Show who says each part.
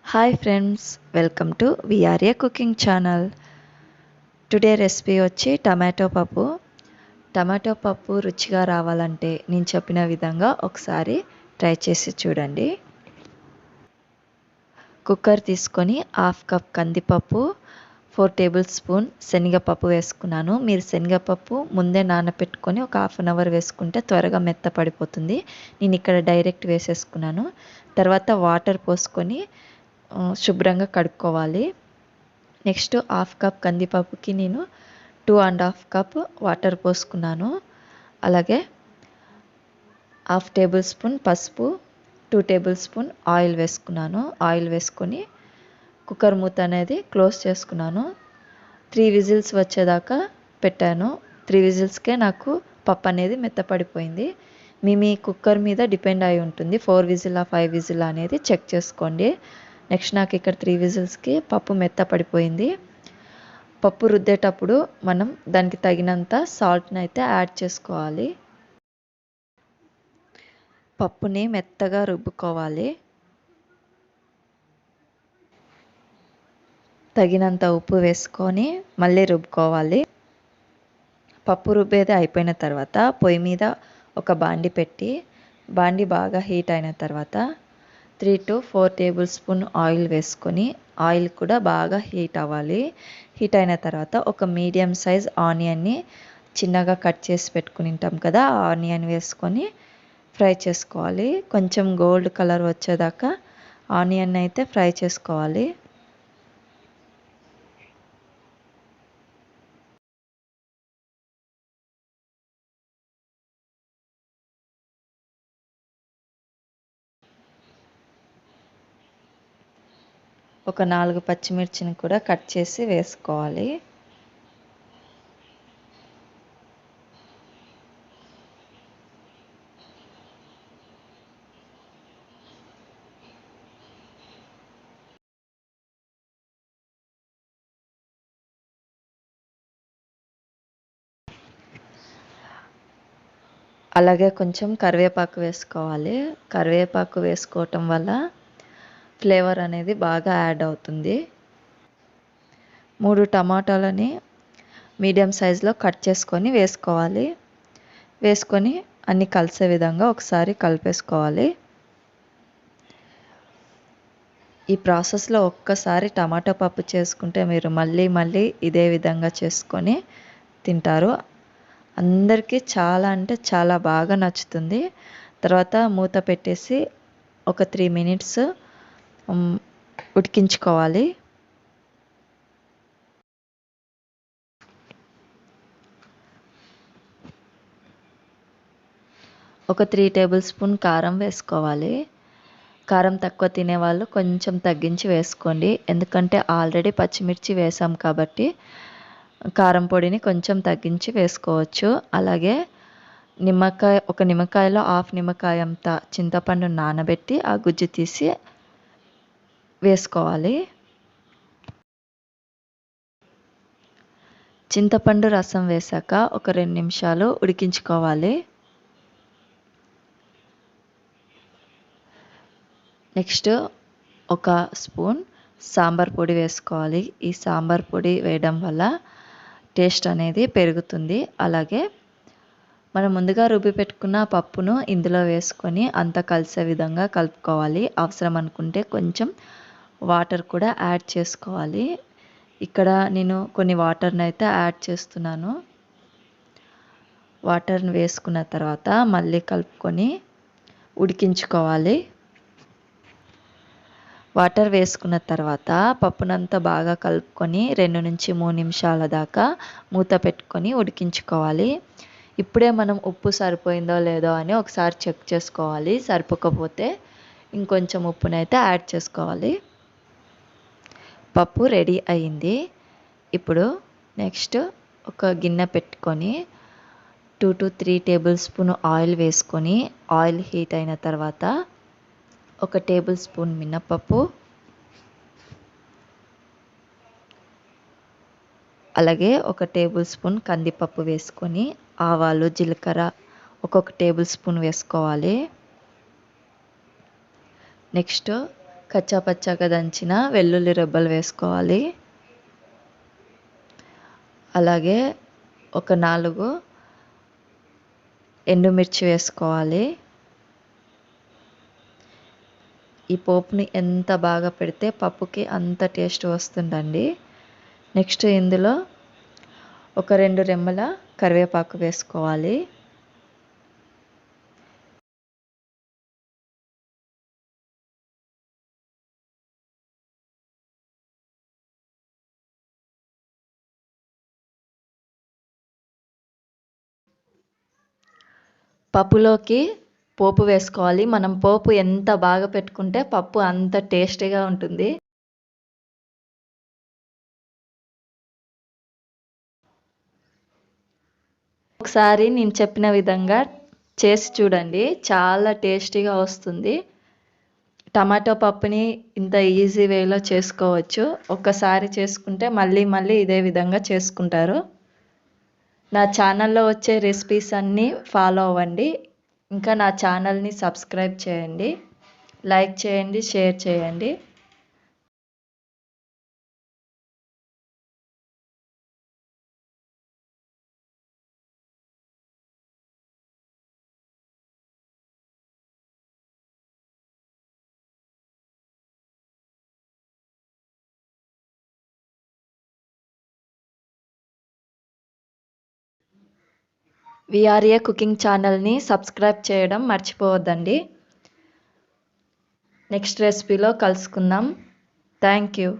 Speaker 1: Hi friends, welcome to VRA cooking channel. Today recipe వచ్చి tomato పప్పు. Tomato పప్పు రుచిగా రావాలంటే నేను చెప్పిన విధంగా ఒకసారి ట్రై చేసి చూడండి. కుక్కర్ తీసుకొని 1/2 కప్ కందిపప్పు, 4 టేబుల్ స్పూన్ శనగపప్పు వేసుకున్నాను. మీరు శనగపప్పు ముందే నానబెట్టుకొని ఒక 1/2 అవర్ వేసుకుంటే త్వరగా మెత్తపడిపోతుంది. నేను ఇక్కడ డైరెక్ట్ వేసేసుకున్నాను. తర్వాత వాటర్ పోసుకొని శుభ్రంగా కడుక్కోవాలి. నెక్స్ట్ 1/2 కప్ కందిపప్పుకి నేను 2.5 కప్ వాటర్ పోసుకున్నాను. అలాగే 1/2 టేబుల్ స్పూన్ పసుపు, 2 టేబుల్ స్పూన్ ఆయిల్ వేసుకున్నాను. ఆయిల్ వేసుకొని కుక్కర్ మూత అనేది క్లోజ్ చేసుకున్నాను. 3 విజిల్స్ వచ్చేదాకా పెట్టాను. 3 విజిల్స్కే నాకు పప్పు అనేది మెత్తపడిపోయింది. మీ కుక్కర్ మీద డిపెండ్ అయి ఉంటుంది. 4 విజిల్ 5 విజిల్ అనేది చెక్ చేసుకోండి. నెక్స్ట్ నాకు ఇక్కడ 3 విజిల్స్కి పప్పు మెత్తపడిపోయింది. పప్పు రుద్దేటప్పుడు మనం దానికి తగినంత సాల్ట్ని అయితే యాడ్ చేసుకోవాలి. పప్పుని మెత్తగా రుబ్బుకోవాలి. తగినంత ఉప్పు వేసుకొని మళ్ళీ రుబ్బుకోవాలి. పప్పు రుబ్బేది అయిపోయిన తర్వాత పొయ్యి మీద ఒక బాండి పెట్టి బాండి బాగా హీట్ అయిన తర్వాత 3 to 4 టేబుల్ స్పూన్ ఆయిల్ వేసుకొని ఆయిల్ కూడా బాగా హీట్ అవ్వాలి. హీట్ అయిన తర్వాత ఒక మీడియం సైజ్ ఆనియన్ని చిన్నగా కట్ చేసి పెట్టుకుని ఉంటాం కదా, ఆ ఆనియన్ వేసుకొని ఫ్రై చేసుకోవాలి. కొంచెం గోల్డ్ కలర్ వచ్చేదాకా ఆనియన్ అయితే ఫ్రై చేసుకోవాలి. ఒక 4 పచ్చిమిర్చిని కూడా కట్ చేసి వేసుకోవాలి. అలాగే కొంచెం కరివేపాకు వేసుకోవాలి. కరివేపాకు వేసుకోవటం వల్ల ఫ్లేవర్ అనేది బాగా యాడ్ అవుతుంది. 3 టమాటాలని మీడియం సైజులో కట్ చేసుకొని వేసుకోవాలి. వేసుకొని అన్నీ కలిసే విధంగా ఒకసారి కలిపేసుకోవాలి. ఈ ప్రాసెస్లో ఒక్కసారి టమాటా పప్పు చేసుకుంటే మీరు మళ్ళీ మళ్ళీ ఇదే విధంగా చేసుకొని తింటారు. అందరికీ చాలా అంటే చాలా బాగా నచ్చుతుంది. తర్వాత మూత పెట్టేసి ఒక 3 మినిట్స్ ఉడికించుకోవాలి. ఒక 3 టేబుల్ స్పూన్ కారం వేసుకోవాలి. కారం తక్కువ తినేవాళ్ళు కొంచెం తగ్గించి వేసుకోండి. ఎందుకంటే ఆల్రెడీ పచ్చిమిర్చి వేసాం కాబట్టి కారం పొడిని కొంచెం తగ్గించి వేసుకోవచ్చు. అలాగే ఒక నిమ్మకాయలో 1/2 నిమ్మకాయ అంత చింతపండు నానబెట్టి ఆ గుజ్జు తీసి వేసుకోవాలి. చింతపండు రసం వేసాక ఒక 2 నిమిషాలు ఉడికించుకోవాలి. నెక్స్ట్ ఒక స్పూన్ సాంబార్ పొడి వేసుకోవాలి. ఈ సాంబార్ పొడి వేయడం వల్ల టేస్ట్ అనేది పెరుగుతుంది. అలాగే మనం ముందుగా రుబ్బి పెట్టుకున్న పప్పును ఇందులో వేసుకొని అంతా కలిసే విధంగా కలుపుకోవాలి. అవసరం అనుకుంటే కొంచెం వాటర్ కూడా యాడ్ చేసుకోవాలి. ఇక్కడ నేను కొన్ని వాటర్ని అయితే యాడ్ చేస్తున్నాను. వాటర్ని వేసుకున్న తర్వాత మళ్ళీ కలుపుకొని ఉడికించుకోవాలి. వాటర్ వేసుకున్న తర్వాత పప్పునంతా బాగా కలుపుకొని 2 నుంచి 3 నిమిషాల దాకా మూత పెట్టుకొని ఉడికించుకోవాలి. ఇప్పుడే మనం ఉప్పు సరిపోయిందో లేదో అని ఒకసారి చెక్ చేసుకోవాలి. సరిపోకపోతే ఇంకొంచెం ఉప్పునైతే యాడ్ చేసుకోవాలి. పప్పు రెడీ అయింది. ఇప్పుడు నెక్స్ట్ ఒక గిన్నె పెట్టుకొని 2 to 3 టేబుల్ స్పూన్ ఆయిల్ వేసుకొని ఆయిల్ హీట్ అయిన తర్వాత ఒక టేబుల్ స్పూన్ మినపప్పు, అలాగే ఒక టేబుల్ స్పూన్ కందిపప్పు వేసుకొని ఆవాలు, జీలకర్ర ఒక్కొక్క టేబుల్ స్పూన్ వేసుకోవాలి. నెక్స్ట్ కచ్చా పచ్చాగా దంచిన వెల్లుల్లి రెబ్బలు వేసుకోవాలి. అలాగే ఒక 4 ఎండుమిర్చి వేసుకోవాలి. ఈ పోపుని ఎంత బాగా పెడితే పప్పుకి అంత టేస్ట్ వస్తుందండి. నెక్స్ట్ ఇందులో ఒక 2 రెమ్మల కరివేపాకు వేసుకోవాలి. పప్పులోకి పోపు వేసుకోవాలి. మనం పోపు ఎంత బాగా పెట్టుకుంటే పప్పు అంత టేస్టీగా ఉంటుంది. ఒకసారి నేను చెప్పిన విధంగా చేసి చూడండి, చాలా టేస్టీగా వస్తుంది. టమాటో పప్పుని ఇంత ఈజీ వేలో చేసుకోవచ్చు. ఒక్కసారి చేసుకుంటే మళ్ళీ మళ్ళీ ఇదే విధంగా చేసుకుంటారు. నా ఛానల్లో వచ్చే రెసిపీస్ అన్నీ ఫాలో అవ్వండి. ఇంకా నా ఛానల్ని సబ్స్క్రైబ్ చేయండి, లైక్ చేయండి, షేర్ చేయండి. VRA కుకింగ్ ఛానల్ని సబ్స్క్రైబ్ చేయడం మర్చిపోవద్దండి. నెక్స్ట్ రెసిపీలో కలుసుకుందాం. Thank you.